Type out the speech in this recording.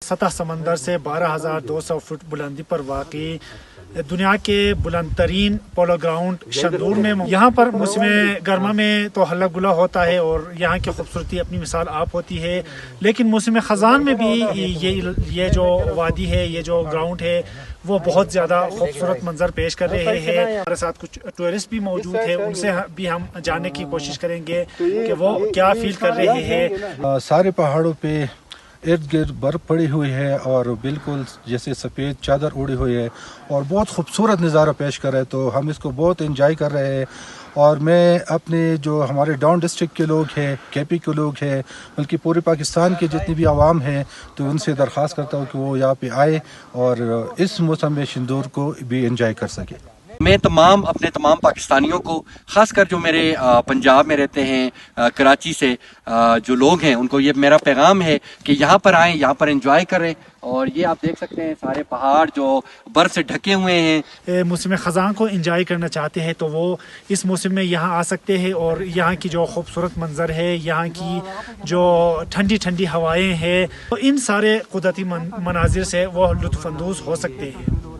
سطح سمندر سے 12,200 فٹ بلندی پر واقع دنیا کے بلند ترین پولو گراؤنڈ شندور میں یہاں پر موسم گرما میں تو ہلا گلا ہوتا ہے اور یہاں کی خوبصورتی اپنی مثال آپ ہوتی ہے، لیکن موسم خزان میں بھی یہ جو وادی ہے، یہ جو گراؤنڈ ہے، وہ بہت زیادہ خوبصورت منظر پیش کر رہے ہیں۔ ہمارے ساتھ کچھ ٹورسٹ بھی موجود ہیں، ان سے بھی ہم جاننے کی کوشش کریں گے کہ وہ کیا فیل کر رہے ہیں۔ سارے پہاڑوں پہ ارد گرد برف پڑی ہوئی ہے اور بالکل جیسے سفید چادر اڑی ہوئی ہے اور بہت خوبصورت نظارہ پیش کر رہے ہیں، تو ہم اس کو بہت انجوائے کر رہے ہیں۔ اور میں اپنے جو ہمارے ڈاؤن ڈسٹرکٹ کے لوگ ہیں، کے پی کے لوگ ہیں، بلکہ پورے پاکستان کے جتنی بھی عوام ہیں، تو ان سے درخواست کرتا ہوں کہ وہ یہاں پہ آئے اور اس موسم میں شندور کو بھی انجوائے کر سکے۔ میں اپنے تمام پاکستانیوں کو، خاص کر جو میرے پنجاب میں رہتے ہیں، کراچی سے جو لوگ ہیں، ان کو یہ میرا پیغام ہے کہ یہاں پر آئیں، یہاں پر انجوائے کریں۔ اور یہ آپ دیکھ سکتے ہیں سارے پہاڑ جو برف سے ڈھکے ہوئے ہیں۔ موسم خزاں کو انجوائے کرنا چاہتے ہیں تو وہ اس موسم میں یہاں آ سکتے ہیں، اور یہاں کی جو خوبصورت منظر ہے، یہاں کی جو ٹھنڈی ٹھنڈی ہوائیں ہیں، ان سارے قدرتی مناظر سے وہ لطف اندوز ہو سکتے ہیں۔